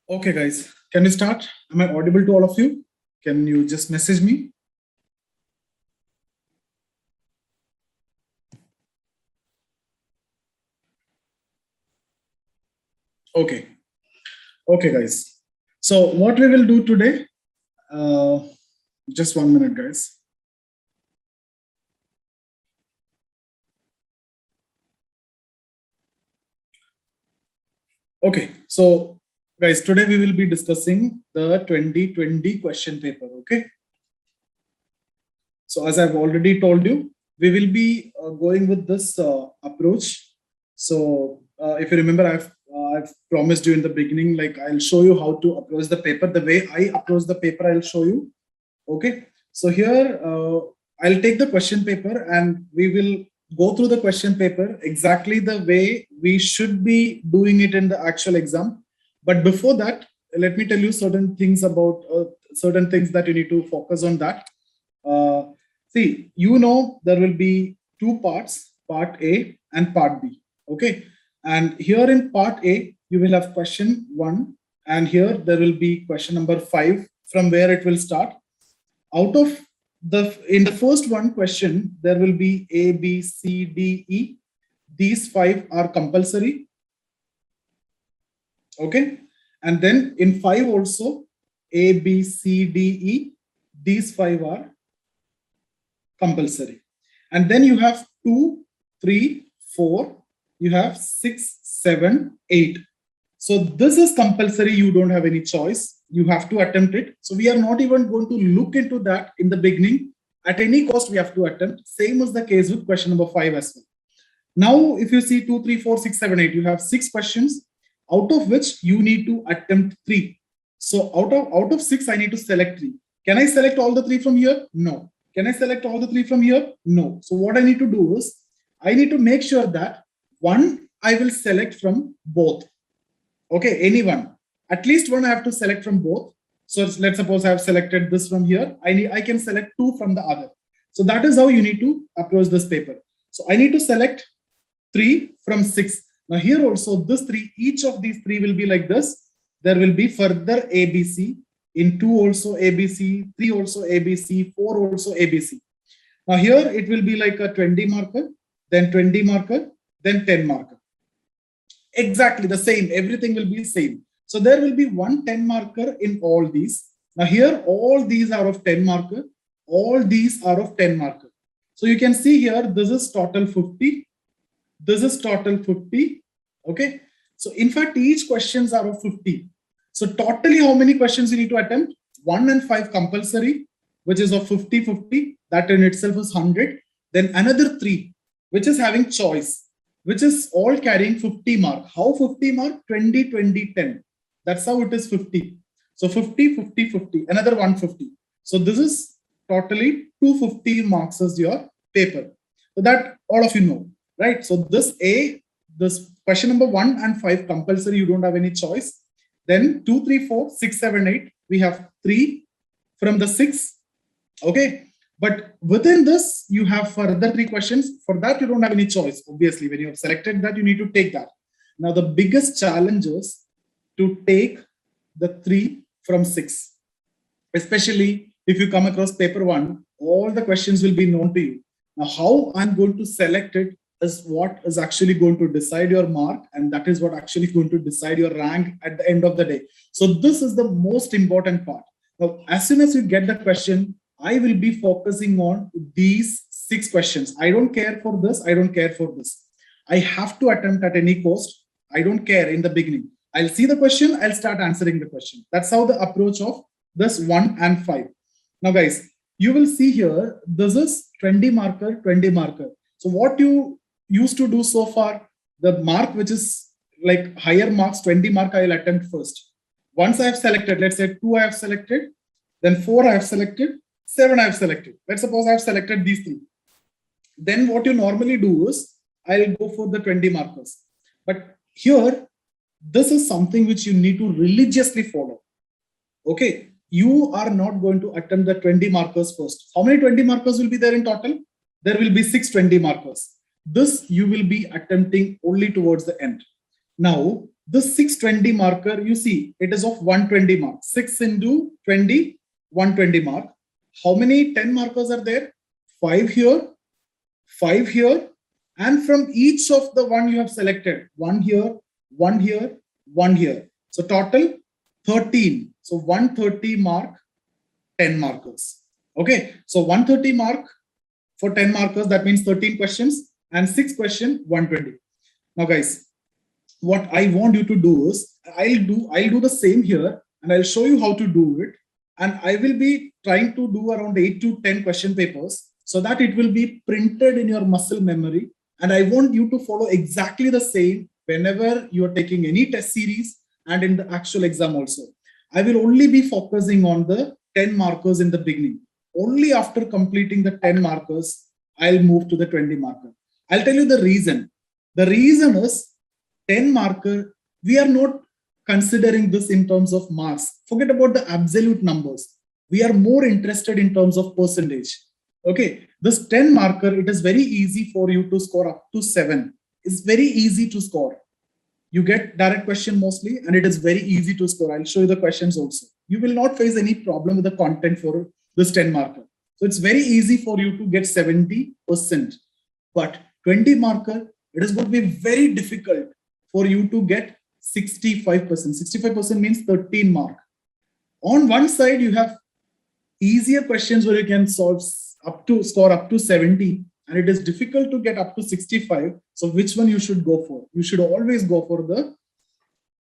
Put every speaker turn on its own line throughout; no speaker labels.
Okay, guys, can we start? Am I audible to all of you? Can you just message me? Okay. Okay, guys. So what we will do today, just 1 minute, guys. Okay, so guys, today we will be discussing the 2020 question paper, okay? So as I've already told you, we will be going with this approach. So if you remember, I've promised you in the beginning, like I'll show you how to approach the paper. The way I approach the paper, I'll show you. Okay. So here, I'll take the question paper and we will go through the question paper exactly the way we should be doing it in the actual exam. But before that, let me tell you certain things about certain things that you need to focus on that. See, there will be two parts, part A and part B. Okay. And here in part A, you will have question 1. And here there will be question number 5 from where it will start. Out of in the first one question, there will be A, B, C, D, E. These 5 are compulsory. Okay. And then in 5 also, A, B, C, D, E. These 5 are compulsory. And then you have 2, 3, 4, you have 6, 7, 8. So this is compulsory. You don't have any choice. You have to attempt it. So we are not even going to look into that in the beginning. At any cost, we have to attempt. Same is the case with question number 5 as well. Now, if you see 2, 3, 4, 6, 7, 8, you have 6 questions, out of which you need to attempt 3. So out of 6, I need to select 3. Can I select all the 3 from here? No. Can I select all the 3 from here? No. So what I need to do is, I need to make sure that one, I will select from both. Okay, anyone. At least one I have to select from both. So let's suppose I have selected this from here. I can select 2 from the other. So that is how you need to approach this paper. So I need to select 3 from 6. Now here also, this 3, each of these 3 will be like this. There will be further ABC. In 2 also ABC, 3 also ABC, 4 also ABC. Now here it will be like a 20 marker, then 20 marker, then 10 marker. Exactly the same. Everything will be same. So there will be 1 10 marker in all these. Now here, all these are of 10 marker. All these are of 10 marker. So you can see here, this is total 50. This is total 50. Okay. So in fact, each questions are of 50. So totally how many questions you need to attempt? 1 and 5 compulsory, which is of 50, 50. That in itself is 100. Then another 3, which is having choice, which is all carrying 50 mark. How 50 mark? 20, 20, 10. That's how it is 50. So 50, 50, 50. Another 150. So this is totally 250 marks as your paper. So that all of you know, right? So this question number 1 and 5 compulsory, you don't have any choice. Then 2, 3, 4, 6, 7, 8. We have 3 from the 6. Okay. But within this, you have further 3 questions. For that, you don't have any choice. Obviously, when you have selected that, you need to take that. Now, the biggest challenge is to take the 3 from 6. Especially if you come across paper 1, all the questions will be known to you. Now, how I'm going to select it is what is actually going to decide your mark, and that is what actually going to decide your rank at the end of the day. So this is the most important part. Now, as soon as you get the question, I will be focusing on these 6 questions. I don't care for this. I don't care for this. I have to attempt at any cost. I don't care in the beginning. I'll see the question. I'll start answering the question. That's how the approach of this 1 and 5. Now, guys, you will see here, this is 20 marker, 20 marker. So what you used to do so far, the mark which is like higher marks, 20 mark, I will attempt first. Once I have selected, let's say 2 I have selected, then 4 I have selected, 7 I have selected. Let's suppose I have selected these 3. Then what you normally do is, I'll go for the 20 markers. But here, this is something which you need to religiously follow. Okay. You are not going to attempt the 20 markers first. How many 20 markers will be there in total? There will be 620 markers. This you will be attempting only towards the end. Now, The 620 marker, you see, it is of 120 marks. 6 into 20, 120 mark. How many 10 markers are there? 5 here, 5 here, and from each of the one you have selected, 1 here, 1 here, 1 here. So total 13. So 130 mark, 10 markers. Okay, so 130 mark for 10 markers, that means 13 questions, and 6 question, 120. Now guys, what I want you to do is, I'll do the same here, and I'll show you how to do it. And I will be trying to do around 8 to 10 question papers so that it will be printed in your muscle memory. And I want you to follow exactly the same whenever you're taking any test series and in the actual exam also. I will only be focusing on the 10 markers in the beginning. Only after completing the 10 markers, I'll move to the 20 marker. I'll tell you the reason. The reason is 10 marker, we are not considering this in terms of marks. Forget about the absolute numbers. We are more interested in terms of percentage. Okay, this 10 marker, it is very easy for you to score up to 7. It's very easy to score. You get direct question mostly, and it is very easy to score. I'll show you the questions also. You will not face any problem with the content for this 10 marker. So it's very easy for you to get 70%. But 20 marker, it is going to be very difficult for you to get 65%. 65% means 13 mark. On one side, you have easier questions where you can score up to 70, and it is difficult to get up to 65. So which one you should go for? You should always go for the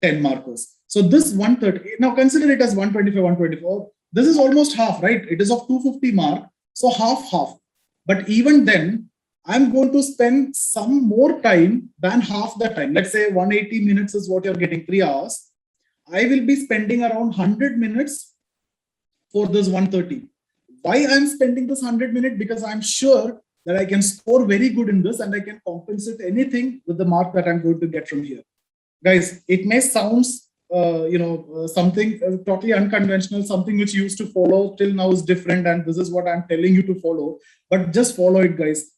10 markers. So this 130, now consider it as 125, 124. This is almost half, right? It is of 250 mark. So half. But even then, I'm going to spend some more time than half the time. Let's say 180 minutes is what you're getting, 3 hours. I will be spending around 100 minutes for this 130. Why I'm spending this 100 minutes? Because I'm sure that I can score very good in this and I can compensate anything with the mark that I'm going to get from here. Guys, it may sound something totally unconventional, something which you used to follow till now is different, and this is what I'm telling you to follow. But just follow it, guys.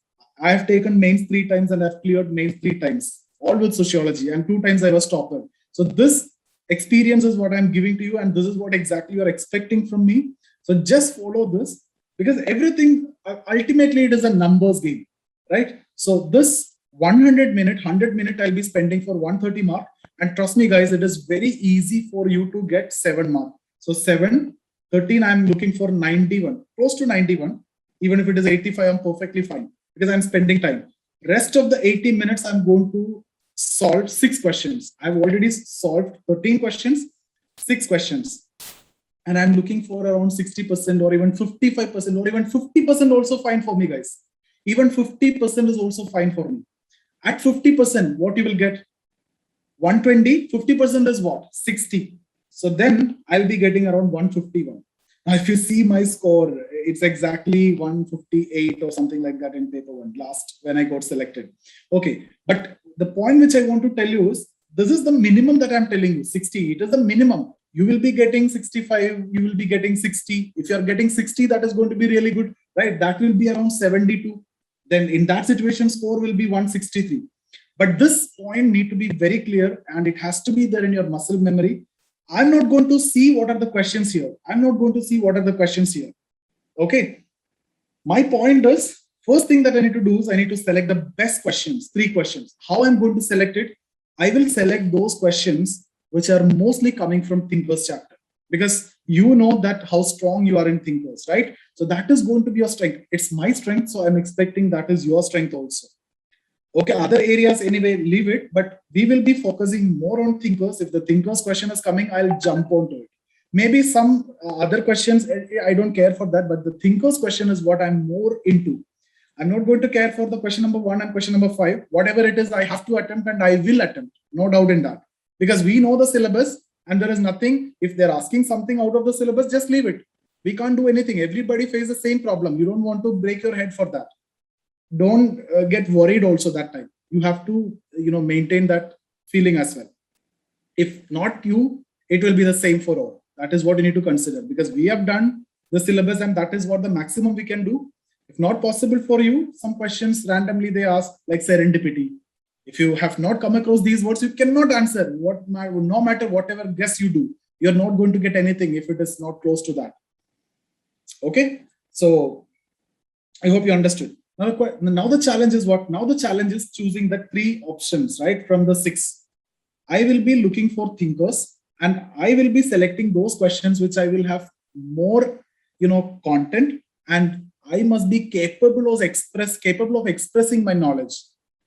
I have taken mains 3 times and I've cleared mains 3 times, all with sociology, and 2 times I was topper. So this experience is what I'm giving to you, and this is what exactly you're expecting from me. So just follow this, because everything, ultimately it is a numbers game, right? So this 100 minute I'll be spending for 130 mark. And trust me, guys, it is very easy for you to get 7 mark. So 7, 13, I'm looking for 91, close to 91. Even if it is 85, I'm perfectly fine because I'm spending time. Rest of the 80 minutes, I'm going to solve 6 questions. I've already solved 13 questions, 6 questions. And I'm looking for around 60% or even 55% or even 50% also fine for me, guys. Even 50% is also fine for me. At 50%, what you will get? 120, 50% is what? 60. So then I'll be getting around 151. Now, if you see my score, it's exactly 158 or something like that in paper 1 last when I got selected. Okay, but the point which I want to tell you is, this is the minimum that I'm telling you, 60. It is the minimum. You will be getting 65, you will be getting 60. If you're getting 60, that is going to be really good, right? That will be around 72. Then in that situation, score will be 163. But this point need to be very clear, and it has to be there in your muscle memory. I'm not going to see what are the questions here. I'm not going to see what are the questions here. Okay. My point is, first thing that I need to do is I need to select the best questions, 3 questions. How I'm going to select it? I will select those questions which are mostly coming from thinkers chapter, because you know that how strong you are in thinkers, right? So that is going to be your strength. It's my strength, so I'm expecting that is your strength also. Okay, other areas anyway, leave it, but we will be focusing more on thinkers. If the thinkers question is coming, I'll jump onto it. Maybe some other questions, I don't care for that, but the thinkers question is what I'm more into. I'm not going to care for the question number 1 and question number 5. Whatever it is, I have to attempt, and I will attempt. No doubt in that. Because we know the syllabus, and there is nothing. If they're asking something out of the syllabus, just leave it. We can't do anything. Everybody faces the same problem. You don't want to break your head for that. Don't get worried also that time. You have to, maintain that feeling as well. If not you, it will be the same for all. That is what you need to consider, because we have done the syllabus and that is what the maximum we can do. If not possible for you, some questions randomly they ask, like serendipity. If you have not come across these words, you cannot answer. No matter whatever guess you do, you're not going to get anything if it is not close to that. Okay, so I hope you understood. Now the challenge is what? Now the challenge is choosing the 3 options, right, from the 6. I will be looking for thinkers, and I will be selecting those questions which I will have more, content, and I must be capable of expressing my knowledge.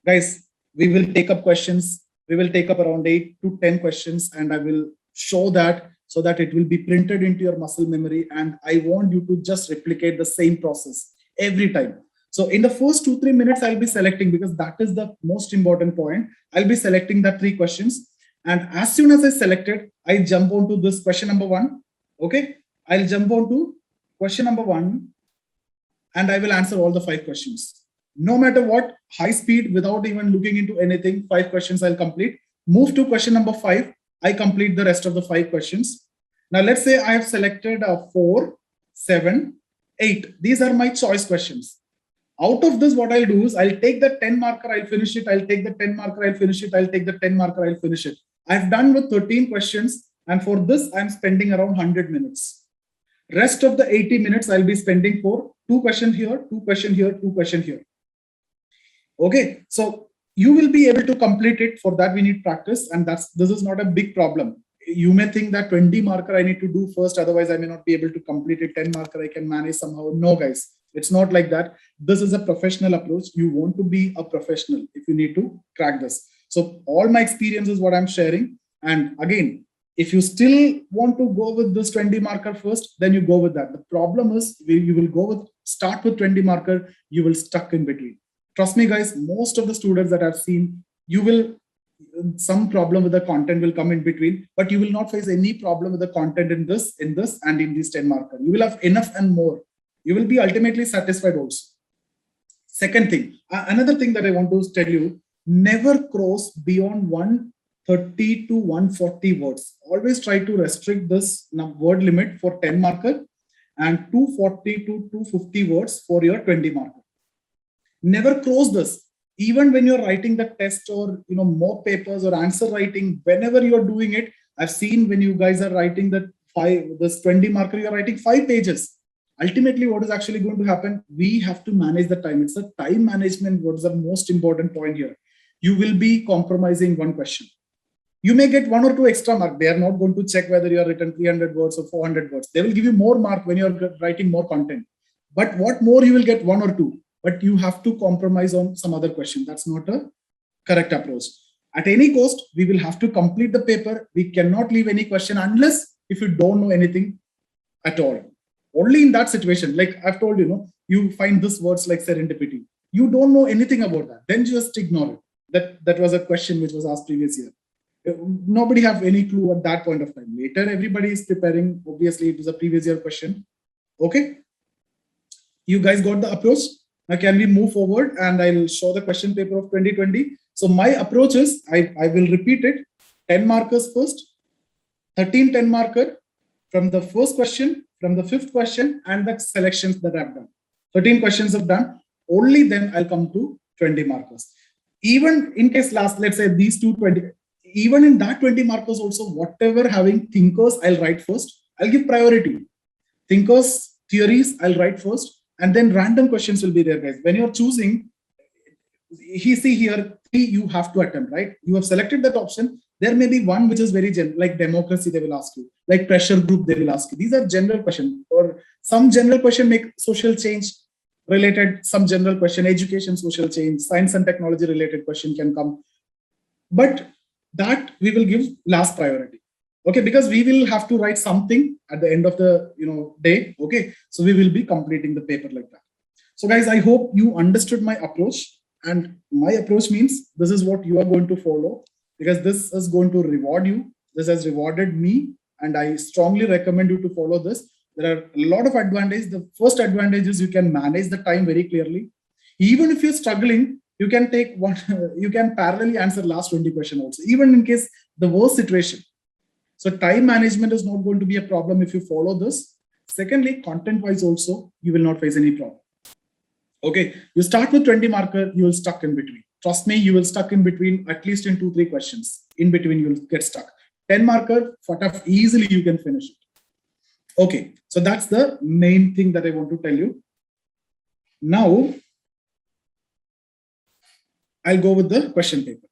Guys, we will take up questions. We will take up around 8 to 10 questions, and I will show that so that it will be printed into your muscle memory. And I want you to just replicate the same process every time. So in the first 2-3 minutes, I'll be selecting, because that is the most important point. I'll be selecting the 3 questions. And as soon as I selected, I jump onto this question number 1. Okay, I'll jump onto question number 1, and I will answer all the 5 questions. No matter what, high speed, without even looking into anything, 5 questions I'll complete. Move to question number 5. I complete the rest of the 5 questions. Now let's say I have selected 4, 7, 8. These are my choice questions. Out of this, what I'll do is I'll take the 10 marker, I'll finish it. I'll take the 10 marker, I'll finish it. I'll take the 10 marker, I'll finish it. I've done with 13 questions, and for this, I'm spending around 100 minutes. Rest of the 80 minutes, I'll be spending for 2 questions here, 2 questions here, 2 questions here. Okay, so you will be able to complete it. For that, we need practice, and this is not a big problem. You may think that 20 marker I need to do first, otherwise I may not be able to complete it. 10 marker I can manage somehow. No, guys, it's not like that. This is a professional approach. You want to be a professional if you need to crack this. So all my experience is what I'm sharing. And again, if you still want to go with this 20 marker first, then you go with that. The problem is you will start with 20 marker, you will stuck in between. Trust me, guys, most of the students that I've seen, some problem with the content will come in between, but you will not face any problem with the content in this and in this 10 marker. You will have enough and more. You will be ultimately satisfied also. Second thing, another thing that I want to tell you, never cross beyond 130 to 140 words. Always try to restrict this word limit for 10 marker and 240 to 250 words for your 20 marker. Never cross this. Even when you're writing the test or mock papers or answer writing, whenever you're doing it, I've seen when you guys are writing this 20 marker, you're writing 5 pages. Ultimately, what is actually going to happen? We have to manage the time. It's the time management. What is the most important point here? You will be compromising one question. You may get 1 or 2 extra marks. They are not going to check whether you have written 300 words or 400 words. They will give you more mark when you're writing more content. But what more, you will get 1 or 2. But you have to compromise on some other question. That's not a correct approach. At any cost, we will have to complete the paper. We cannot leave any question unless if you don't know anything at all. Only in that situation, like I've told you, you find this words like serendipity. You don't know anything about that. Then just ignore it. That was a question which was asked previous year. Nobody have any clue at that point of time. Later, everybody is preparing. Obviously, it was a previous year question. Okay. You guys got the approach? Now, can we move forward? And I'll show the question paper of 2020. So my approach is, I will repeat it. 10 markers first, 13 10 marker from the first question, from the 5th question, and the selections that I've done. 13 questions I've done. Only then I'll come to 20 markers. Even in case let's say these 220, even in that 20 markers also, whatever having thinkers, I'll write first. I'll give priority. Thinkers, theories, I'll write first. And then random questions will be there, guys. When you're choosing, see here, 3 you have to attempt, right? You have selected that option. There may be one which is very general, like democracy, they will ask you. Like pressure group, they will ask you. These are general questions. Or some general question make social change related, some general question, education, social change, science and technology related question can come. But that we will give last priority. Okay, because we will have to write something at the end of the day. Okay, so we will be completing the paper like that. So guys, I hope you understood my approach, and my approach means this is what you are going to follow, because this is going to reward you. This has rewarded me, and I strongly recommend you to follow this. There are a lot of advantages. The first advantage is you can manage the time very clearly. Even if you're struggling, you can take one, you can parallelly answer last 20 questions also, even in case the worst situation. So time management is not going to be a problem if you follow this. Secondly, content-wise also, you will not face any problem. Okay, you start with 20 marker, you will stuck in between. trust me, you will stuck in between, at least in 2-3 questions. In between, you will get stuck. 10 marker, easily you can finish it. Okay, so that's the main thing that I want to tell you. Now, I'll go with the question paper.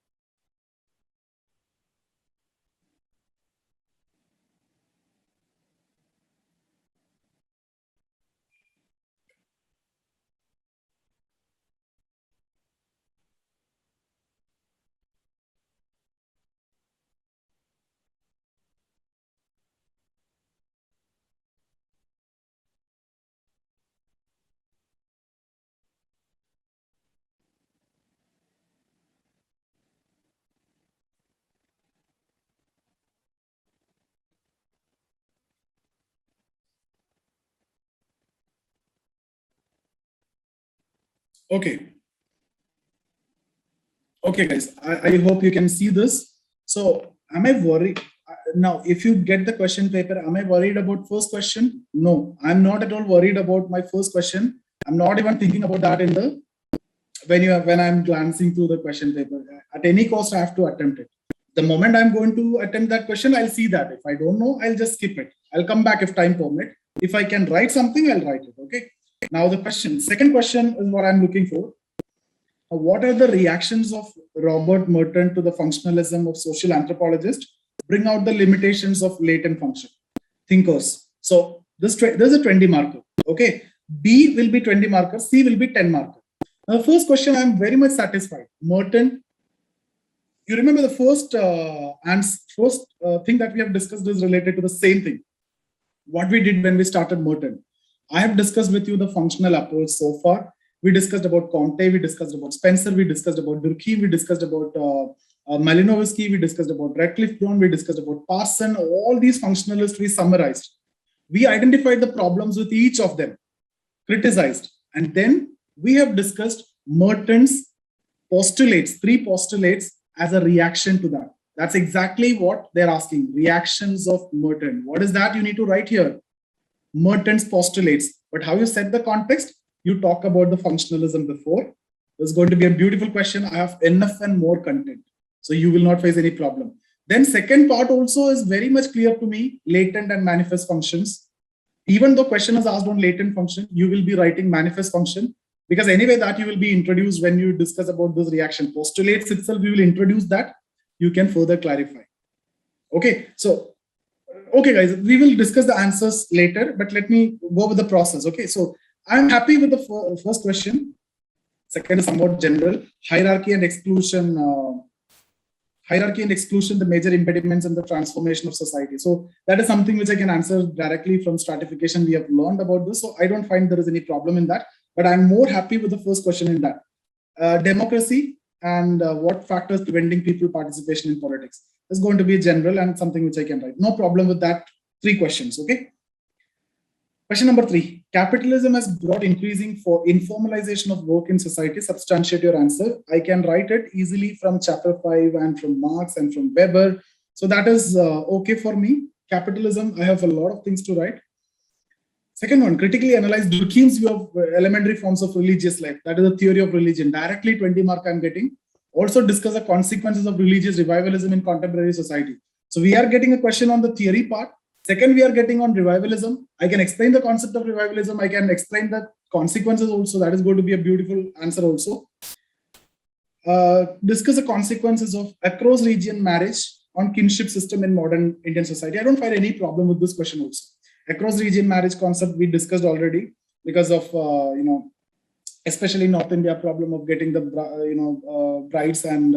Okay. Okay, guys, I hope you can see this. So am I worried? Now, if you get the question paper, am I worried about first question? No, I'm not at all worried about my first question. I'm not even thinking about that in the when I'm glancing through the question paper. At any cost, I have to attempt it. The moment I'm going to attempt that question, I'll see that. If I don't know, I'll just skip it. I'll come back if time permit. If I can write something, I'll write it. Okay. Now the second question is what I'm looking for. What are the reactions of Robert Merton to the functionalism of social anthropologists? Bring out the limitations of latent function thinkers. So there's a 20 marker. Okay. B will be 20 marker. C will be 10 marker. Now, the first question, I'm very much satisfied. Merton, you remember the first thing that we have discussed is related to the same thing. What we did when we started Merton. I have discussed with you the functional approach so far. We discussed about Comte, we discussed about Spencer, we discussed about Durkheim, we discussed about Malinowski, we discussed about Radcliffe Brown, we discussed about Parson. All these functionalists we summarized. We identified the problems with each of them, criticized, and then we have discussed Merton's postulates, 3 postulates as a reaction to that. That's exactly what they're asking, reactions of Merton. What is that? You need to write here, Merton's postulates. But how you set the context? You talk about the functionalism before. There's going to be a beautiful question. I have enough and more content, so you will not face any problem. Then second part also is very much clear to me, latent and manifest functions. Even though question is asked on latent function, you will be writing manifest function, because anyway that you will be introduced when you discuss about this reaction. Postulates itself, we will introduce that. You can further clarify. Okay, so, okay guys, we will discuss the answers later, but let me go with the process. Okay, so I'm happy with the first question. Second is somewhat general. Hierarchy and exclusion, the major impediments in the transformation of society. So that is something which I can answer directly from stratification. We have learned about this, so I don't find there is any problem in that. But I'm more happy with the first question in that. Democracy and what factors preventing people participation in politics is going to be general and something which I can write. No problem with that. 3 questions, okay? Question number 3, capitalism has brought increasing for informalization of work in society. Substantiate your answer. I can write it easily from chapter 5 and from Marx and from Weber. So that is okay for me. Capitalism, I have a lot of things to write. Second one, critically analyze Durkheim's view of elementary forms of religious life. That is the theory of religion. Directly 20 mark I'm getting. Also discuss the consequences of religious revivalism in contemporary society. So we are getting a question on the theory part. Second, we are getting on revivalism. I can explain the concept of revivalism. I can explain the consequences also. That is going to be a beautiful answer also. Discuss the consequences of across region marriage on kinship system in modern Indian society. I don't find any problem with this question also. Across region marriage concept we discussed already because of, especially North India problem of getting the, brides and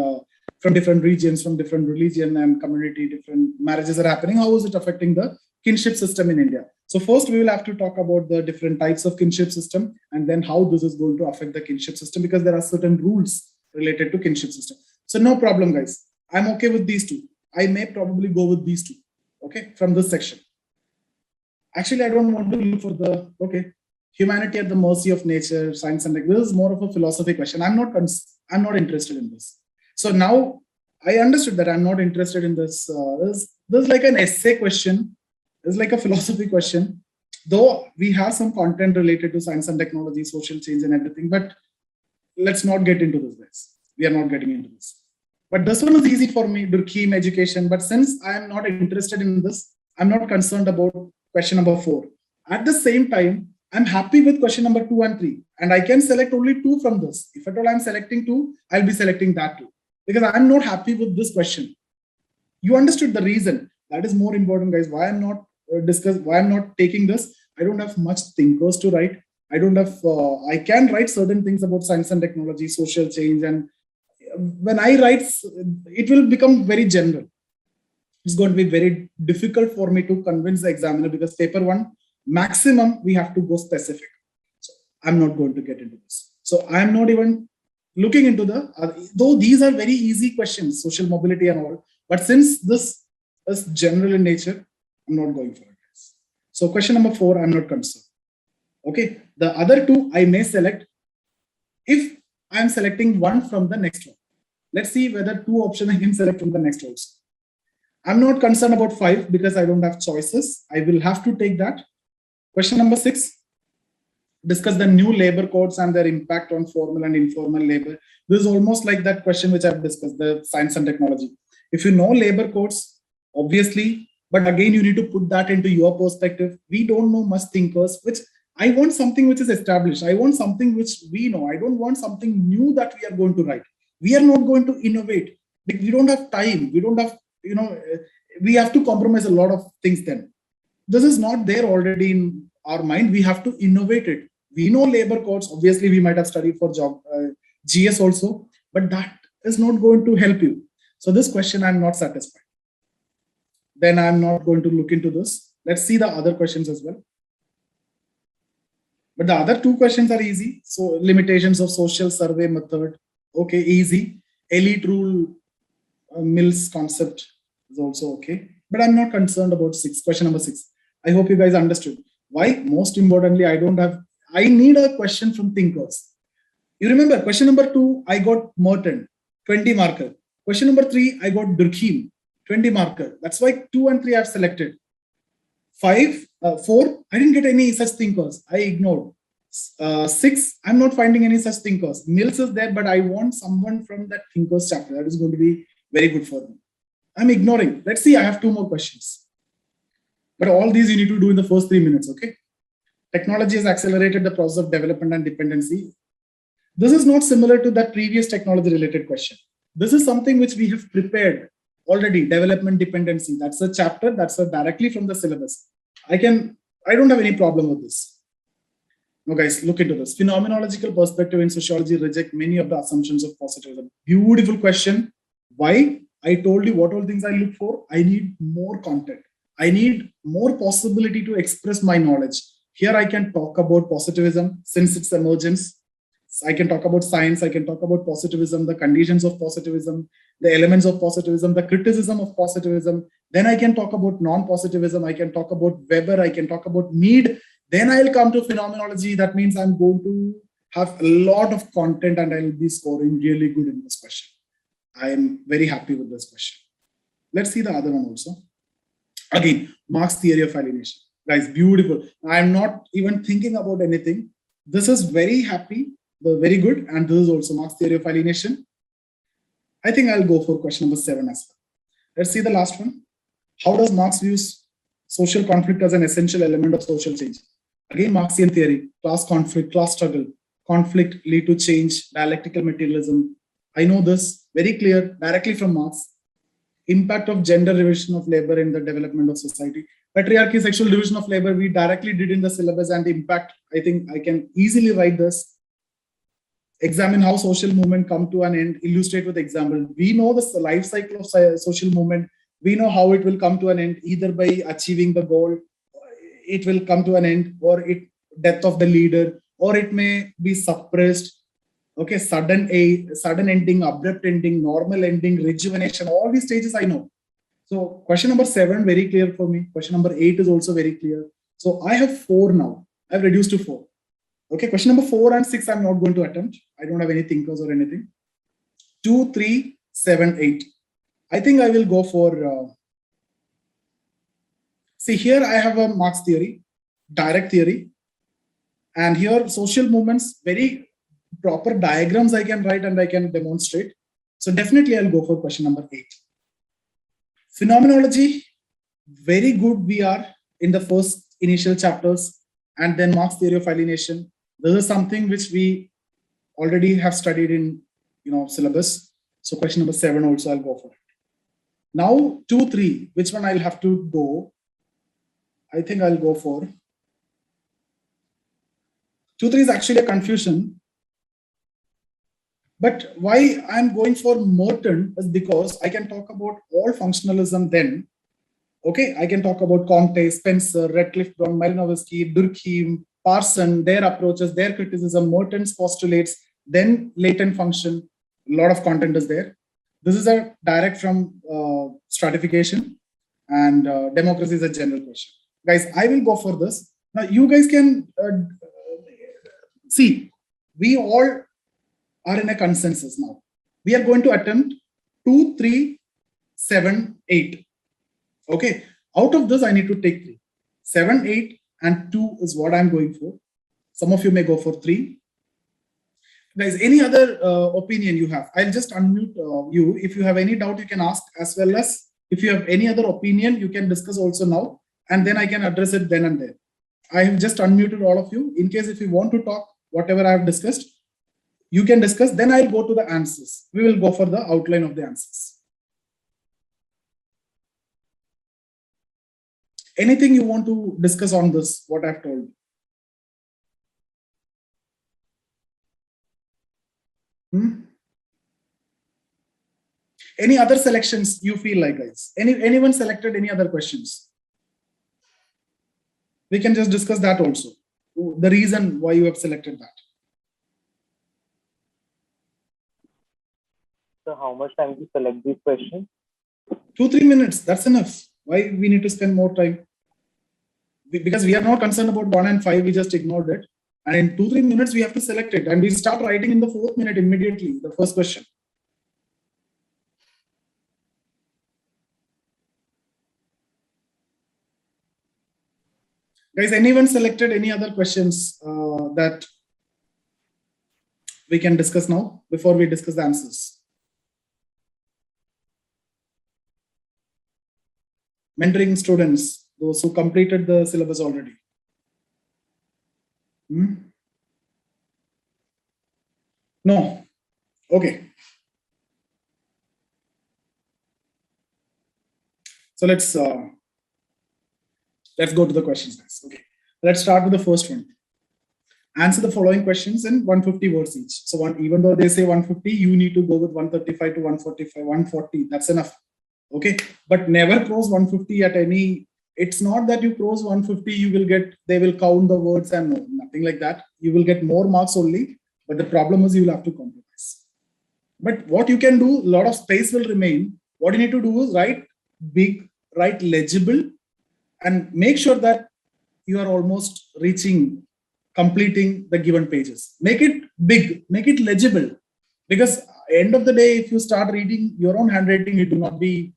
from different regions, from different religion and community, different marriages are happening. How is it affecting the kinship system in India? So first we will have to talk about the different types of kinship system and then how this is going to affect the kinship system, because there are certain rules related to kinship system. So no problem, guys. I'm okay with these 2. I may probably go with these 2, okay, from this section. Actually, I don't want to look for the, okay, humanity at the mercy of nature, science and this is more of a philosophy question. I'm not interested in this. So now I understood that I'm not interested in this. This is like an essay question. It's like a philosophy question. Though we have some content related to science and technology, social change and everything, but let's not get into this, guys. We are not getting into this. But this one is easy for me, Durkheim education. But since I am not interested in this, I'm not concerned about question number 4. At the same time, I'm happy with question number 2 and 3. And I can select only 2 from this. If at all I'm selecting 2, I'll be selecting that 2. Because I'm not happy with this question. You understood the reason. That is more important, guys. Why I'm not why I'm not taking this. I don't have much thinkers to write. I don't have, I can write certain things about science and technology, social change. And when I write, it will become very general. It's going to be very difficult for me to convince the examiner because paper 1, maximum, we have to go specific. So I'm not going to get into this. So I'm not even looking into though these are very easy questions, social mobility and all. But since this is general in nature, I'm not going for it. So question number 4, I'm not concerned. Okay, the other 2 I may select if I'm selecting 1 from the next one. Let's see whether 2 options I can select from the next also. I'm not concerned about 5 because I don't have choices. I will have to take that. Question number 6, discuss the new labor codes and their impact on formal and informal labor. This is almost like that question which I've discussed, the science and technology. If you know labor codes, obviously, but again, you need to put that into your perspective. We don't know much thinkers, which I want something which is established. I want something which we know. I don't want something new that we are going to write. We are not going to innovate. We don't have time. We don't have, we have to compromise a lot of things then. This is not there already in our mind. We have to innovate it. We know labor codes. Obviously, we might have studied for job GS also, but that is not going to help you. So this question, I'm not satisfied. Then I'm not going to look into this. Let's see the other questions as well. But the other 2 questions are easy. So limitations of social survey method. Okay, easy. Elite rule, Mills concept is also okay. But I'm not concerned about 6. Question number 6. I hope you guys understood. Why? Most importantly, I need a question from thinkers. You remember question number 2, I got Merton, 20 marker. Question number 3, I got Durkheim, 20 marker. That's why 2 and 3 I've selected. 4, I didn't get any such thinkers. I ignored. 6, I'm not finding any such thinkers. Mills is there, but I want someone from that thinkers chapter. That is going to be very good for me. I'm ignoring. Let's see, I have 2 more questions. But all these you need to do in the first 3 minutes, okay? Technology has accelerated the process of development and dependency. This is not similar to that previous technology related question. This is something which we have prepared already, development dependency. That's a chapter that's directly from the syllabus. I don't have any problem with this. No, guys, look into this. Phenomenological perspective in sociology reject many of the assumptions of positivism. Beautiful question. Why? I told you what all things I look for. I need more content. I need more possibility to express my knowledge. Here I can talk about positivism since its emergence. I can talk about science. I can talk about positivism, the conditions of positivism, the elements of positivism, the criticism of positivism. Then I can talk about non-positivism. I can talk about Weber. I can talk about Mead. Then I'll come to phenomenology. That means I'm going to have a lot of content and I'll be scoring really good in this question. I'm very happy with this question. Let's see the other one also. Again, Marx theory of alienation. Guys, beautiful. I'm not even thinking about anything. This is very happy, very good. And this is also Marx theory of alienation. I think I'll go for question number 7 as well. Let's see the last one. How does Marx use social conflict as an essential element of social change? Again, Marxian theory, class conflict, class struggle, conflict lead to change, dialectical materialism. I know this very clear directly from Marx. Impact of gender division of labor in the development of society. Patriarchy, sexual division of labor, we directly did in the syllabus, and impact, I think I can easily write this. Examine how social movement come to an end, illustrate with example. We know the life cycle of social movement. We know how it will come to an end, either by achieving the goal, it will come to an end, or death of the leader, or it may be suppressed. Okay, sudden ending, abrupt ending, normal ending, rejuvenation, all these stages I know. So question number 7, very clear for me. Question number 8 is also very clear. So I have 4 now. I've reduced to 4. Okay, question number 4 and 6, I'm not going to attempt. I don't have any thinkers or anything. 2, 3, 7, 8. I think I will go for, see here I have a Marx theory, direct theory. And here social movements, very proper diagrams I can write and I can demonstrate. So definitely I'll go for question number 8. Phenomenology, very good we are in the first initial chapters, and then Marx theory of alienation. This is something which we already have studied in syllabus. So question number 7 also I'll go for it. Now 2, 3, which one I'll have to go? I think I'll go for 2, 3 is actually a confusion. But why I'm going for Merton is because I can talk about all functionalism then. Okay, I can talk about Comte, Spencer, Radcliffe, Brown, Malinowski, Durkheim, Parson, their approaches, their criticism, Merton's postulates, then latent function. A lot of content is there. This is a direct from stratification, and democracy is a general question. Guys, I will go for this. Now, you guys can see, we all are in a consensus now. We are going to attempt 2, 3, 7, 8. Okay, out of this, I need to take 3. 7, 8, and 2 is what I'm going for. Some of you may go for 3. Guys, any other opinion you have? I'll just unmute you. If you have any doubt, you can ask, as well as if you have any other opinion, you can discuss also now, and then I can address it then and there. I have just unmuted all of you. In case if you want to talk, whatever I have discussed, you can discuss, then I'll go to the answers. We will go for the outline of the answers. Anything you want to discuss on this, what I've told you? Any other selections you feel like, guys? Anyone selected any other questions? We can just discuss that also. The reason why you have selected that.
So how much time to select these questions?
2-3 minutes, that's enough. Why we need to spend more time? Because we are not concerned about 1 and 5, we just ignored it. And in 2-3 minutes, we have to select it. And we start writing in the 4th minute immediately, the first question. Guys, anyone selected any other questions that we can discuss now before we discuss the answers? Mentoring students, those who completed the syllabus already. No. Okay. So let's go to the questions next. Okay. Let's start with the first one. Answer the following questions in 150 words each. So even though they say 150, you need to go with 135 to 145, 140. That's enough. Okay, but never cross 150 at any. It's not that you cross 150, you will get, they will count the words and no, nothing like that. You will get more marks only, but the problem is you will have to compromise. But what you can do, a lot of space will remain. What you need to do is write big, write legible, and make sure that you are almost completing the given pages. Make it big, make it legible, because end of the day, if you start reading your own handwriting, it will be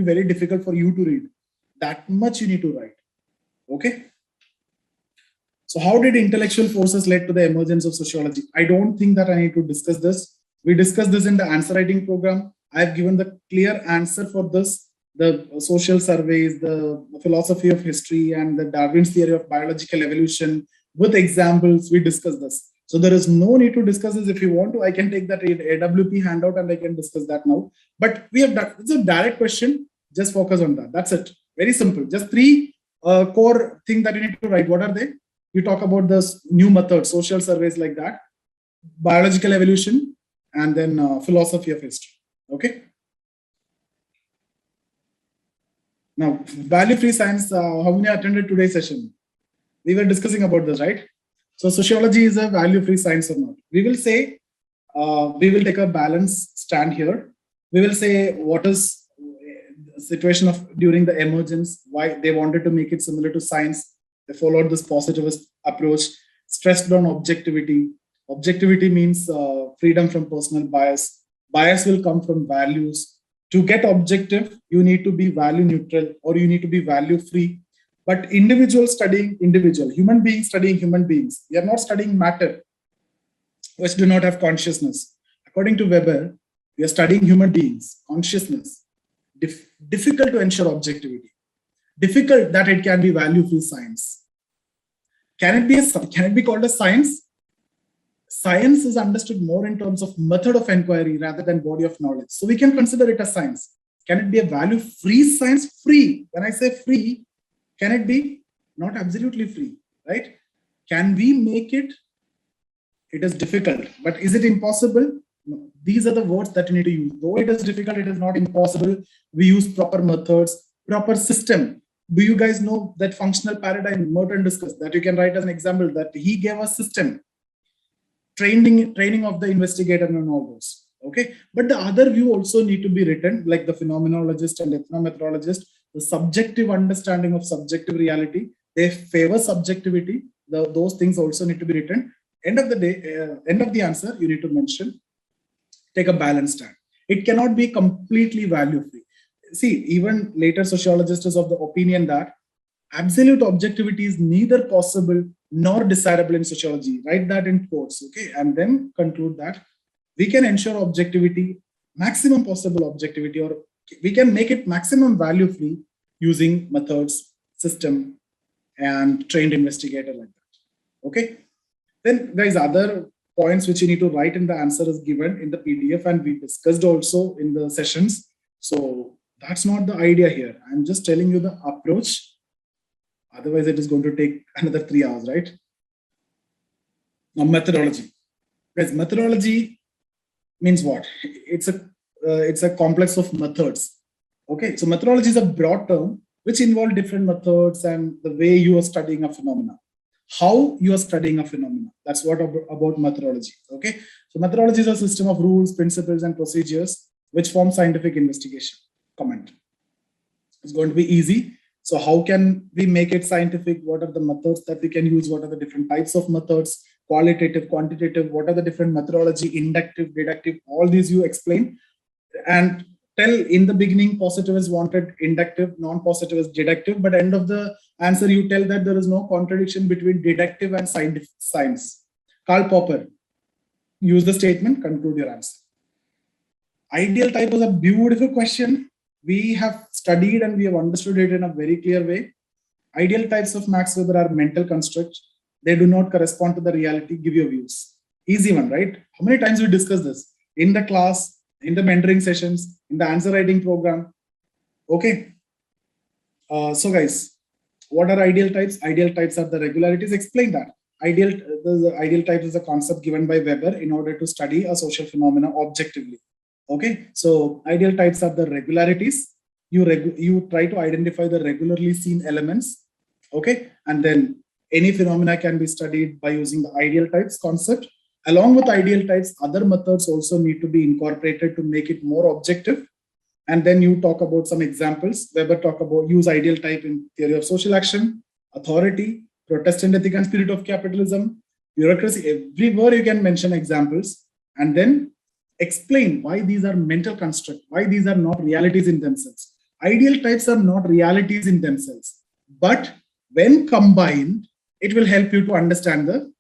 very difficult for you to read. That much you need to write. Okay. So how did intellectual forces lead to the emergence of sociology? I don't think that I need to discuss this. We discussed this in the answer writing program. I have given the clear answer for this. The social surveys, the philosophy of history, and the Darwin's theory of biological evolution with examples. We discussed this. So there is no need to discuss this. If you want to, I can take that AWP handout and I can discuss that now. But we have done, it's a direct question. Just focus on that. That's it. Very simple. Just 3 core things that you need to write. What are they? You talk about this new method, social surveys like that, biological evolution, and then philosophy of history. Okay. Now, value-free science, how many attended today's session? We were discussing about this, right? So sociology is a value-free science or not? We will say, we will take a balanced stand here. We will say what is the situation of during the emergence, why they wanted to make it similar to science. They followed this positivist approach, stressed on objectivity. Objectivity means freedom from personal bias. Bias will come from values. To get objective, you need to be value neutral or you need to be value free. But individual studying individual, human beings studying human beings. We are not studying matter. which do not have consciousness. According to Weber, we are studying human beings, consciousness, difficult to ensure objectivity, difficult that it can be value-free science. Can it be called a science? Science is understood more in terms of method of inquiry rather than body of knowledge. So we can consider it as science. Can it be a value-free science? Free. When I say free, can it be? Not absolutely free, right? Can we make it? It is difficult, but is it impossible? No. These are the words that you need to use. Though it is difficult, it is not impossible. We use proper methods, proper system. Do you guys know that functional paradigm Merton discussed, that you can write as an example, that he gave a system, training of the investigator and all those. Okay, but the other view also need to be written, like the phenomenologist and ethnomethodologist, the subjective understanding of subjective reality. They favor subjectivity. Those things also need to be written. End of the day, end of the answer, you need to mention, take a balanced stand. It cannot be completely value-free. See, even later sociologists is of the opinion that absolute objectivity is neither possible nor desirable in sociology. Write that in quotes, okay? And then conclude that we can ensure objectivity, maximum possible objectivity, or we can make it maximum value-free using methods, system, and trained investigator like that, okay? Then guys, other points which you need to write in the answer is given in the PDF, and we discussed also in the sessions. So that's not the idea here. I'm just telling you the approach. Otherwise, it is going to take another 3 hours, right? Now, methodology. Guys, methodology means what? It's a complex of methods. Okay, so methodology is a broad term which involve different methods and the way you are studying a phenomena. How you are studying a phenomena. That's what about methodology. Okay, so methodology is a system of rules, principles, and procedures which form scientific investigation. Comment. It's going to be easy. So how can we make it scientific? What are the methods that we can use? What are the different types of methods? Qualitative, quantitative, what are the different methodology, inductive, deductive, all these you explain. And tell in the beginning, positive is wanted, inductive, non-positive is deductive, but end of the answer, you tell that there is no contradiction between deductive and scientific science. Karl Popper, use the statement, conclude your answer. Ideal type was a beautiful question. We have studied and we have understood it in a very clear way. Ideal types of Max Weber are mental constructs. They do not correspond to the reality. Give your views. Easy one, right? How many times we discuss this? In the class, in the mentoring sessions, in the answer writing program. Okay. So guys, what are ideal types? Ideal types are the regularities. Explain that. The ideal type is a concept given by Weber in order to study a social phenomena objectively. Okay, so ideal types are the regularities. You try to identify the regularly seen elements. Okay, and then any phenomena can be studied by using the ideal types concept. Along with ideal types, other methods also need to be incorporated to make it more objective. And then you talk about some examples. Weber talk about use ideal type in theory of social action, authority, Protestant ethic and spirit of capitalism, bureaucracy. Everywhere you can mention examples, and then explain why these are mental constructs, why these are not realities in themselves. Ideal types are not realities in themselves, but when combined, it will help you to understand the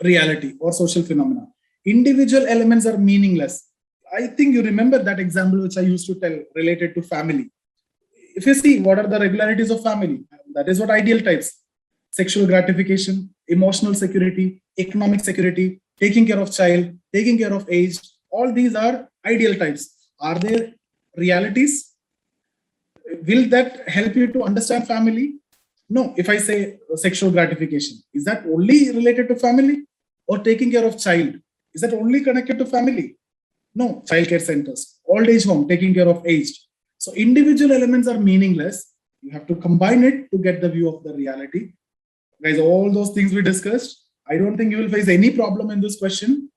reality or social phenomena. Individual elements are meaningless. I think you remember that example which I used to tell related to family. If you see what are the regularities of family, that is what ideal types: sexual gratification, emotional security, economic security, taking care of child, taking care of age. All these are ideal types. Are they realities? Will that help you to understand family? No. If I say sexual gratification, is that only related to family? Or taking care of child, is that only connected to family? No. Child care centers, old age home, taking care of aged. So individual elements are meaningless. You have to combine it to get the view of the reality. Guys, all those things we discussed, I don't think you will face any problem in this question.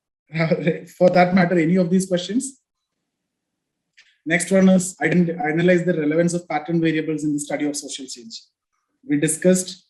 For that matter, any of these questions. Next one is analyze the relevance of pattern variables in the study of social change. We discussed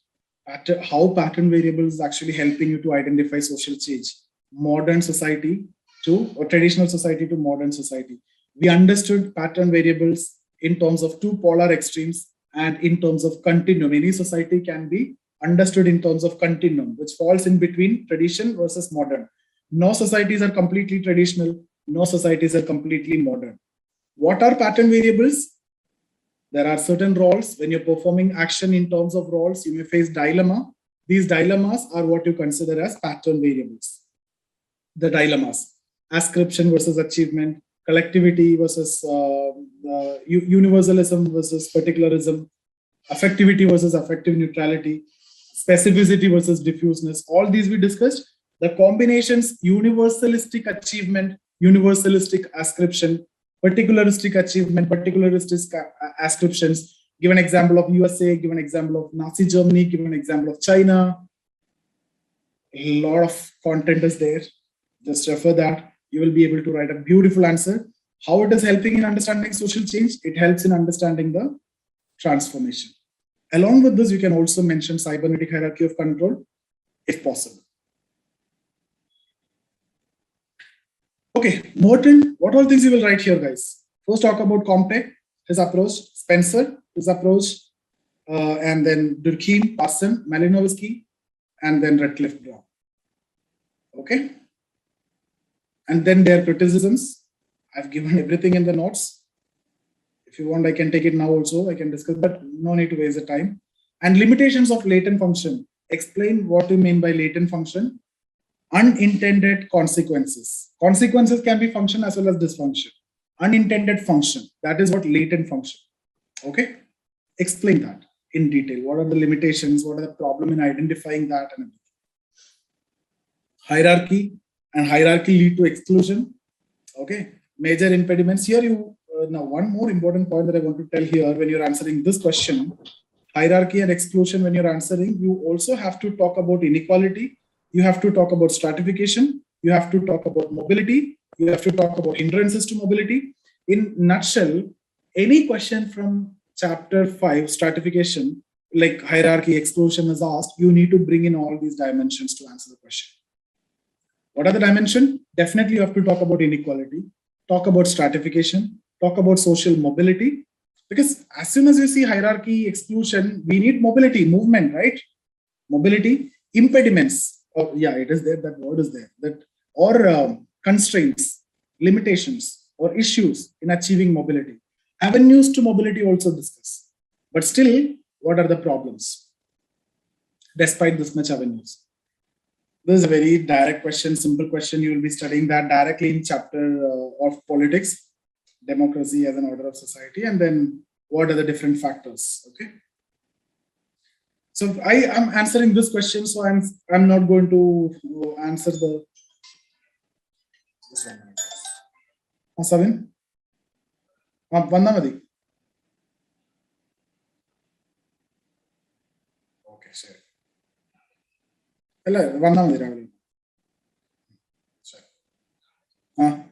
how pattern variables is actually helping you to identify social change, modern society or traditional society to modern society. We understood pattern variables in terms of two polar extremes and in terms of continuum. Any society can be understood in terms of continuum, which falls in between tradition versus modern. No societies are completely traditional. No societies are completely modern. What are pattern variables? There are certain roles. When you're performing action in terms of roles, you may face dilemma. These dilemmas are what you consider as pattern variables. The dilemmas: ascription versus achievement, collectivity versus universalism versus particularism, affectivity versus affective neutrality, specificity versus diffuseness. All these we discussed. The combinations: universalistic achievement, universalistic ascription, particularistic achievement, particularistic ascriptions. Give an example of USA, give an example of Nazi Germany, give an example of China. A lot of content is there. Just refer that. You will be able to write a beautiful answer. How it is helping in understanding social change? It helps in understanding the transformation. Along with this, you can also mention cybernetic hierarchy of control, if possible. Okay, Merton, what all things you will write here, guys? First, talk about Comte, his approach, Spencer, his approach, and then Durkheim, Parson, Malinowski, and then Radcliffe Brown. Okay? And then their criticisms. I've given everything in the notes. If you want, I can take it now also. I can discuss, but no need to waste the time. And limitations of latent function. Explain what you mean by latent function. Unintended consequences. Consequences can be function as well as dysfunction. Unintended function. That is what latent function. Okay? Explain that in detail. What are the limitations? What are the problem in identifying that? And hierarchy. And hierarchy lead to exclusion. Okay? Major impediments. Here you now one more important point that I want to tell here when you're answering this question. Hierarchy and exclusion, when you're answering, you also have to talk about inequality. You have to talk about stratification. You have to talk about mobility. You have to talk about hindrances to mobility. In nutshell, any question from chapter 5, stratification, like hierarchy, exclusion is asked, you need to bring in all these dimensions to answer the question. What are the dimensions? Definitely you have to talk about inequality, talk about stratification, talk about social mobility. Because as soon as you see hierarchy, exclusion, we need mobility, movement, right? Mobility, impediments. Oh, yeah, it is there. That word is there. That or constraints, limitations, or issues in achieving mobility. Avenues to mobility also discuss. But still, what are the problems? Despite this much avenues. This is a very direct question, simple question. You will be studying that directly in chapter of politics, democracy as an order of society, and then what are the different factors. Okay. So I am answering this question, so I'm not going to answer the this one. Savin? Vandamadi. Okay, sure. Hello, Vandamadi Ravali. Sure.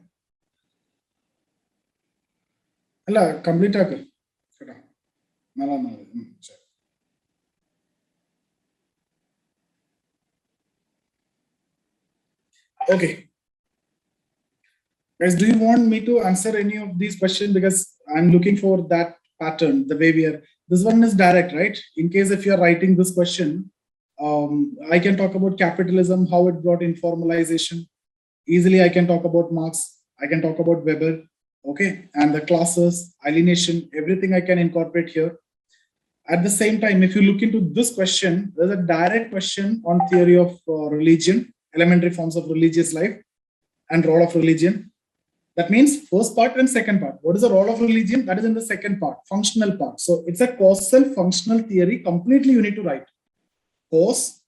Hello, complete tackle. Sure. Okay. Guys, do you want me to answer any of these questions? Because I'm looking for that pattern, the way we are. This one is direct, right? In case if you're writing this question, I can talk about capitalism, how it brought informalization. Easily, I can talk about Marx. I can talk about Weber. Okay. And the classes, alienation, everything I can incorporate here. At the same time, if you look into this question, there's a direct question on theory of religion, elementary forms of religious life and role of religion. That means first part and second part. What is the role of religion? That is in the second part, functional part. So it's a causal functional theory. Completely you need to write cause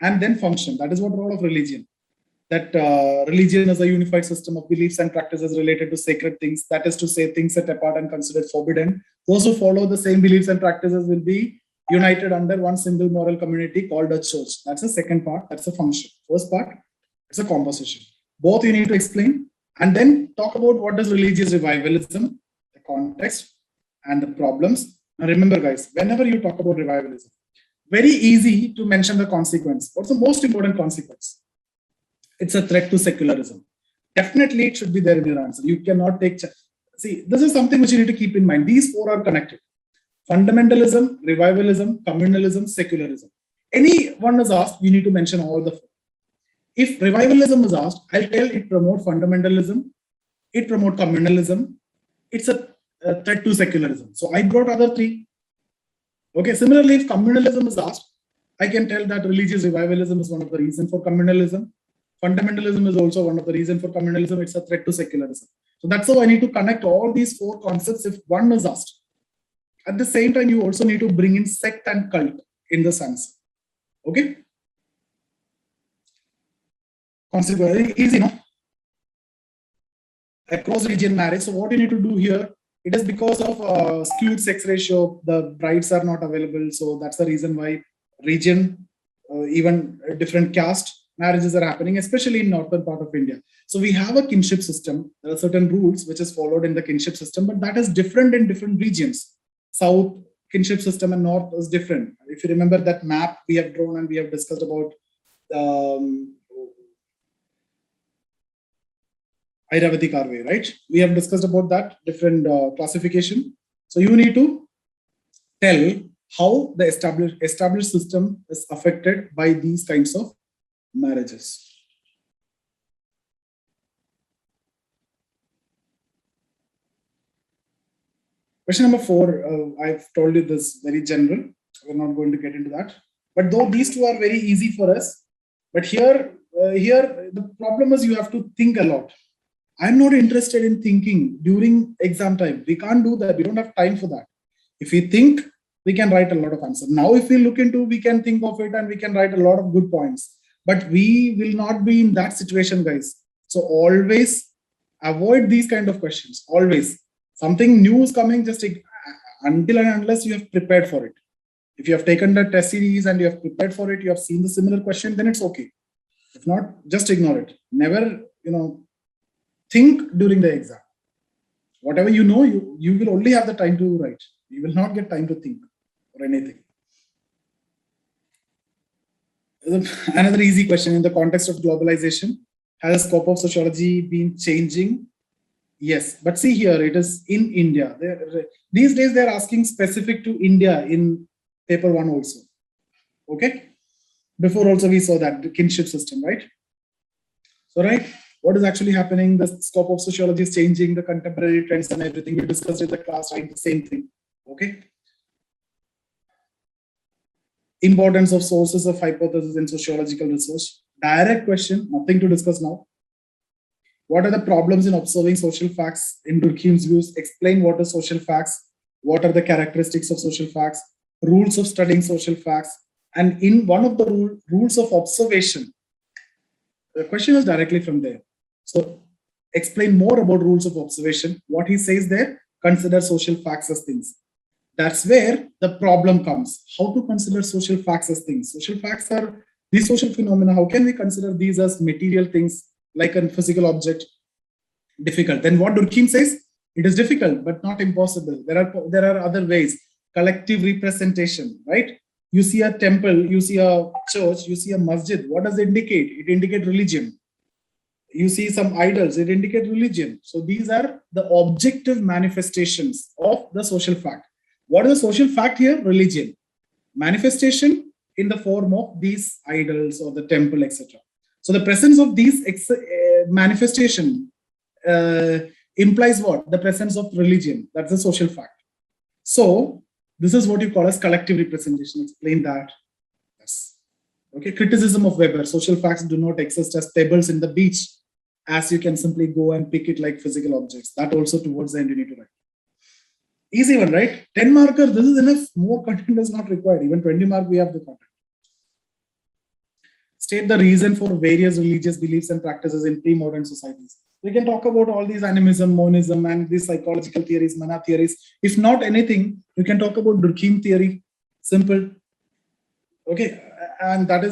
and then function. That is what role of religion. That religion is a unified system of beliefs and practices related to sacred things. That is to say, things set apart and considered forbidden. Those who follow the same beliefs and practices will be united under one single moral community called a church. That's the second part. That's the function. First part, it's a composition. Both you need to explain and then talk about what is religious revivalism, the context and the problems. Now remember guys, whenever you talk about revivalism, very easy to mention the consequence. What's the most important consequence? It's a threat to secularism. Definitely it should be there in your answer. You cannot take, see, this is something which you need to keep in mind. These four are connected. Fundamentalism, revivalism, communalism, secularism. Any one is asked, you need to mention all the four. If revivalism is asked, I'll tell it promote fundamentalism, it promote communalism, it's a threat to secularism. So I brought other three. Okay, similarly, if communalism is asked, I can tell that religious revivalism is one of the reasons for communalism. Fundamentalism is also one of the reasons for communalism. It's a threat to secularism. So that's how I need to connect all these four concepts if one is asked. At the same time, you also need to bring in sect and cult in the sense. Okay? Consequently, easy, no? Across region marriage. So what you need to do here, it is because of skewed sex ratio, the brides are not available. So that's the reason why region, even different caste marriages are happening, especially in northern part of India. So we have a kinship system. There are certain rules which is followed in the kinship system, but that is different in different regions. South kinship system and north is different. If you remember that map we have drawn and we have discussed about Airavati Karve, right? We have discussed about that different classification. So you need to tell how the established system is affected by these kinds of marriages. Question number 4, I've told you this very general. We're not going to get into that. But though these two are very easy for us, but here the problem is you have to think a lot. I'm not interested in thinking during exam time. We can't do that. We don't have time for that. If we think, we can write a lot of answers. Now, if we look into, we can think of it and we can write a lot of good points. But we will not be in that situation, guys. So always avoid these kind of questions. Always. Something new is coming, just until and unless you have prepared for it. If you have taken the test series and you have prepared for it, you have seen the similar question, then it's okay. If not, just ignore it. Never, think during the exam. Whatever you know, you will only have the time to write. You will not get time to think or anything. Another easy question in the context of globalization. Has the scope of sociology been changing? Yes, but see here, it is in India. These days, they're asking specific to India in paper 1 also. Okay? Before also we saw that, the kinship system, right? So, right, what is actually happening? The scope of sociology is changing, the contemporary trends and everything. We discussed in the class, right? The same thing. Okay? Importance of sources of hypothesis in sociological research. Direct question, nothing to discuss now. What are the problems in observing social facts in Durkheim's views? Explain what are social facts, what are the characteristics of social facts, rules of studying social facts, and in one of the rules of observation. The question is directly from there. So explain more about rules of observation. What he says there, consider social facts as things. That's where the problem comes. How to consider social facts as things? Social facts are these social phenomena. How can we consider these as material things like a physical object? Difficult. Then what Durkheim says, it is difficult, but not impossible. There are other ways. Collective representation, right? You see a temple, you see a church, you see a masjid. What does it indicate? It indicates religion. You see some idols, it indicates religion. So these are the objective manifestations of the social fact. What is the social fact here? Religion. Manifestation in the form of these idols or the temple, etc. So the presence of these manifestation implies what? The presence of religion. That's the social fact. So this is what you call as collective representation. Explain that. Yes. Okay. Criticism of Weber. Social facts do not exist as pebbles in the beach, as you can simply go and pick it like physical objects. That also towards the end you need to write. Easy one, right? 10 marker, this is enough. More content is not required. Even 20 mark, we have the content. State the reason for various religious beliefs and practices in pre-modern societies. We can talk about all these animism, monism, and these psychological theories, mana theories. If not anything, you can talk about Durkheim theory. Simple. Okay, and that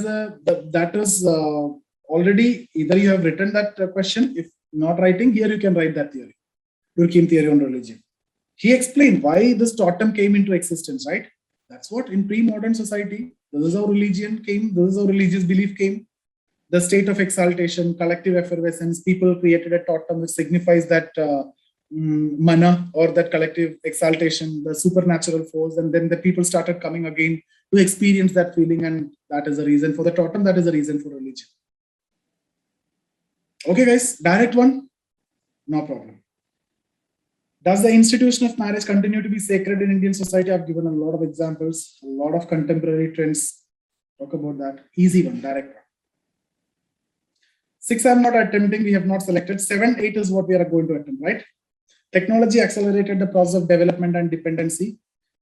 is already either you have written that question. If not writing, here you can write that theory. Durkheim theory on religion. He explained why this totem came into existence, right? That's what in pre-modern society, this is how religion came, this is how religious belief came. The state of exaltation, collective effervescence, people created a totem which signifies that mana or that collective exaltation, the supernatural force, and then the people started coming again to experience that feeling, and that is the reason for the totem, that is the reason for religion. Okay, guys, direct one, no problem. Does the institution of marriage continue to be sacred in Indian society? I've given a lot of examples, a lot of contemporary trends. Talk about that. Easy one, direct one. 6, I'm not attempting, we have not selected. 7, 8 is what we are going to attempt, right? Technology accelerated the process of development and dependency.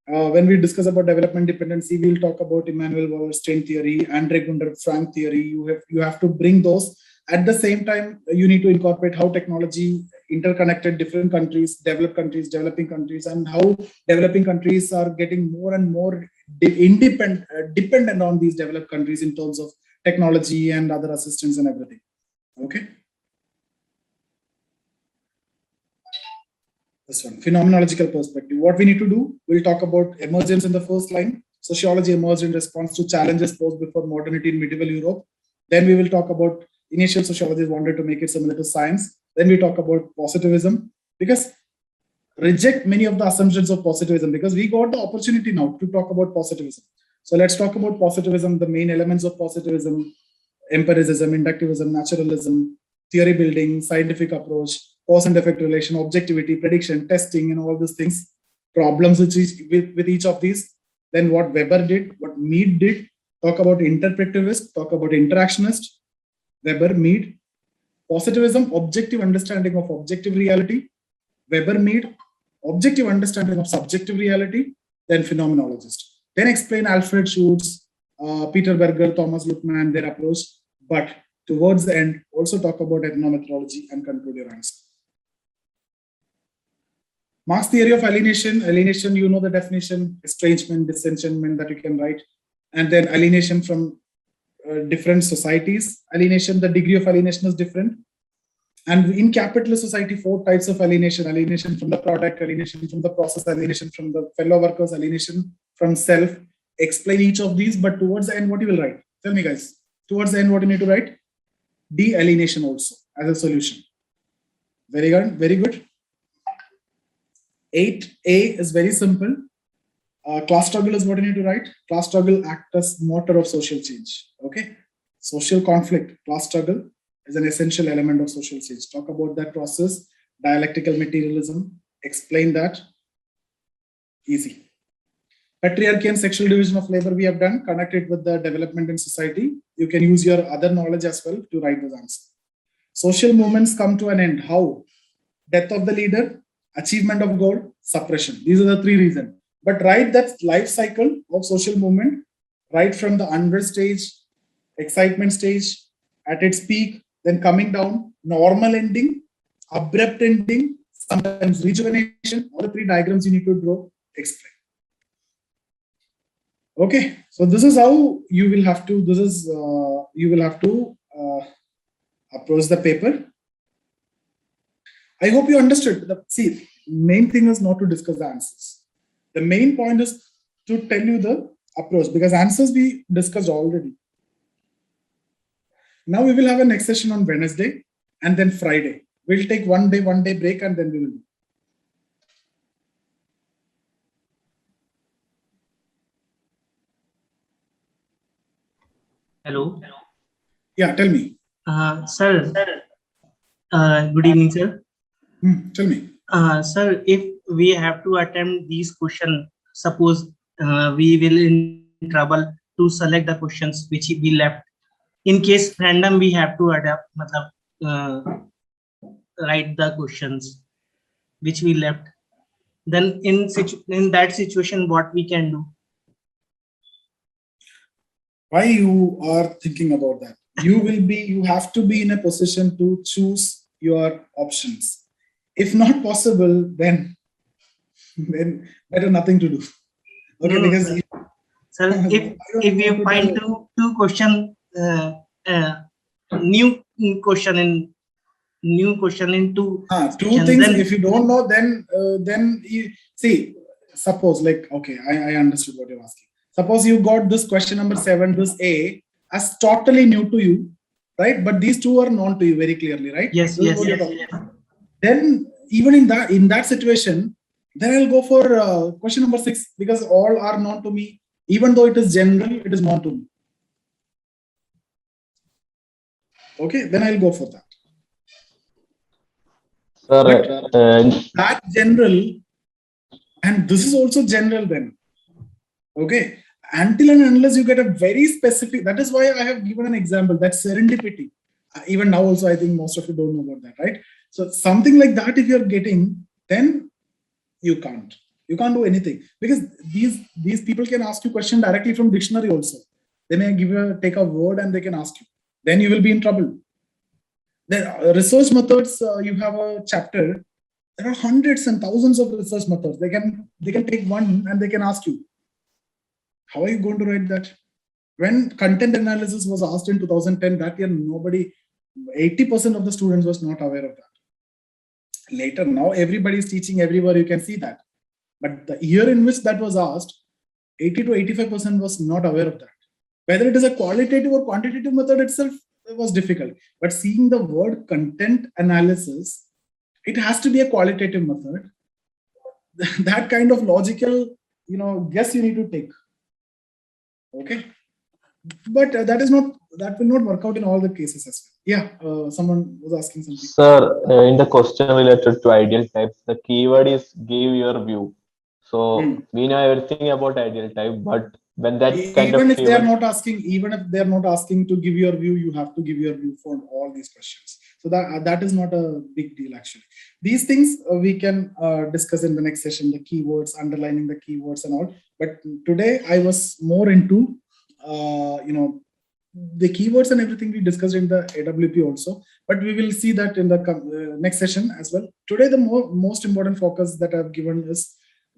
When we discuss about development dependency, we'll talk about Immanuel Wallerstein theory, Andre Gunder Frank theory. You have to bring those. At the same time, you need to incorporate how technology interconnected different countries, developed countries, developing countries, and how developing countries are getting more and more dependent on these developed countries in terms of technology and other assistance and everything. Okay. This one, phenomenological perspective. What we need to do, we'll talk about emergence in the first line. Sociology emerged in response to challenges posed before modernity in medieval Europe. Then we will talk about initial sociologists wanted to make it similar to science. Then we talk about positivism, because reject many of the assumptions of positivism, because we got the opportunity now to talk about positivism. So let's talk about positivism, the main elements of positivism: empiricism, inductivism, naturalism, theory building, scientific approach, cause and effect relation, objectivity, prediction, testing, and all these things, problems with each of these. Then what Weber did, what Mead did, talk about interpretivist, talk about interactionist, Weber, Mead. Positivism, objective understanding of objective reality, Weber, Mead. Objective understanding of subjective reality, then phenomenologist. Then explain Alfred Schutz, Peter Berger, Thomas Luckmann, their approach. But towards the end, also talk about ethnomethodology and conclude your answer. Marx theory of alienation. Alienation, you know the definition: estrangement, disenchantment, that you can write. And then alienation from different societies. Alienation, the degree of alienation is different. And in capitalist society, 4 types of alienation: alienation from the product, alienation from the process, alienation from the fellow workers, alienation from self. Explain each of these, but towards the end, what you will write? Tell me, guys. Towards the end, what you need to write? De-alienation also as a solution. Very good, very good. 8A is very simple. Class struggle is what you need to write. Class struggle acts as motor of social change. Okay. Social conflict, class struggle is an essential element of social change. Talk about that process. Dialectical materialism. Explain that. Easy. Patriarchy and sexual division of labor we have done. Connect it with the development in society. You can use your other knowledge as well to write this answer. Social movements come to an end. How? Death of the leader, achievement of goal, suppression. These are the 3 reasons. But write that life cycle of social movement, right from the under stage, excitement stage, at its peak, then coming down, normal ending, abrupt ending, sometimes rejuvenation. All the 3 diagrams you need to draw, explain. Okay, so this is how you will have to, approach the paper. I hope you understood. See, main thing is not to discuss the answers. The main point is to tell you the approach, because answers we discussed already. Now we will have a next session on Wednesday and then Friday. We'll take one day break, and then we will do.
Hello.
Yeah, tell me.
Sir. Good evening, sir.
Tell me.
Sir, if we have to attempt these questions, suppose we will in trouble to select the questions which we left. In case random, we have to adapt, write the questions which we left. Then in that situation, what we can do?
Why you are thinking about that? You have to be in a position to choose your options. If not possible, then better nothing to do. Okay,
No,
because
sir, if you find two question, new question in two.
Two things. Then, if you don't know, then you see. Suppose, like, okay, I understood what you're asking. Suppose you got this question number 7, this A, as totally new to you, right? But these 2 are known to you very clearly, right?
Yes.
Then even in that situation, then I'll go for question number 6, because all are known to me. Even though it is general, it is known to me. Okay, then I'll go for that.
Sir,
That general, and this is also general then. Okay. Until and unless you get a very specific, that is why I have given an example, that serendipity. Even now also, I think most of you don't know about that, right? So something like that, if you're getting, then you can't do anything, because these people can ask you question directly from dictionary also. They may take a word and they can ask you. Then you will be in trouble. The research methods, you have a chapter. There are hundreds and thousands of research methods. They can take one and they can ask you. How are you going to write that? When content analysis was asked in 2010, that year, 80% of the students was not aware of that. Later, now everybody is teaching everywhere, you can see that. But the year in which that was asked, 80 to 85% was not aware of that. Whether it is a qualitative or quantitative method itself, it was difficult. But seeing the word content analysis, it has to be a qualitative method. That kind of logical, guess you need to take. Okay. But that will not work out in all the cases as well. Yeah, someone was asking something.
Sir, in the question related to ideal types, the keyword is give your view. So we know everything about ideal type, but when that kind of
even if they are not asking to give your view, you have to give your view for all these questions. So that is not a big deal actually. These things we can discuss in the next session, the keywords, underlining the keywords and all. But today I was more into the keywords and everything we discussed in the AWP also, but we will see that in the next session as well. Today, the most important focus that I've given is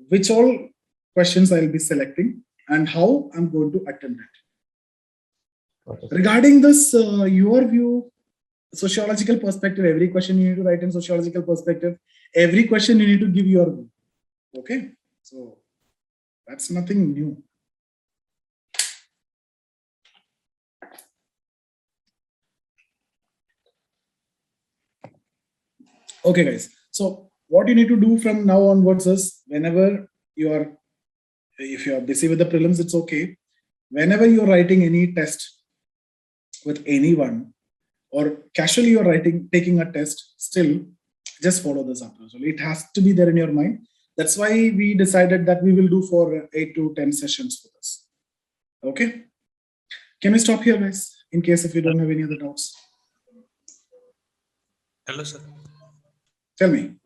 which all questions I'll be selecting and how I'm going to attempt it. Okay. Regarding this, your view, sociological perspective, every question you need to write in sociological perspective, every question you need to give your view. Okay, so that's nothing new. Okay, guys. So what you need to do from now onwards is whenever if you are busy with the prelims, it's okay. Whenever you're writing any test with anyone, or casually you're taking a test, still just follow this approach. It has to be there in your mind. That's why we decided that we will do for 8 to 10 sessions for this. Okay. Can we stop here, guys? In case if you don't have any other doubts.
Hello, sir.
Tell me.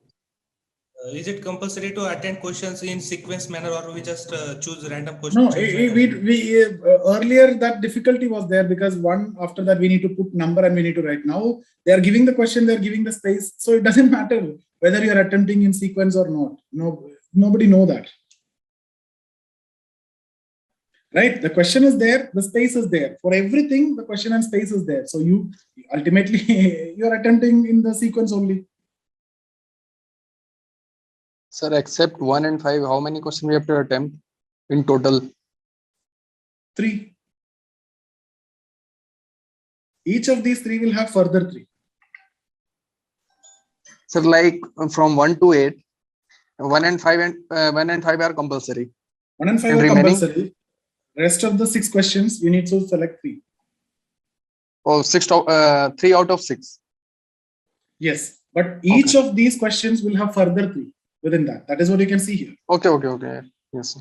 Is it compulsory to attend questions in sequence manner, or we just choose random questions?
No, we earlier that difficulty was there because one after that we need to put number and we need to write. Now they are giving the question, they are giving the space, so it doesn't matter whether you are attempting in sequence or not. No, nobody know that. Right? The question is there, the space is there. For everything, the question and space is there. So you ultimately you are attempting in the sequence only.
Sir, except 1 and 5, how many questions we have to attempt in total?
3. Each of these 3 will have further 3.
Sir, like from 1 to 8, 1 and 5 are compulsory.
1 and 5 are compulsory. Rest of the 6 questions, you need to select 3.
Oh, 3 out of 6.
Yes, but each of these questions will have further 3 within that. That is what you can see here.
Okay. Yes, sir.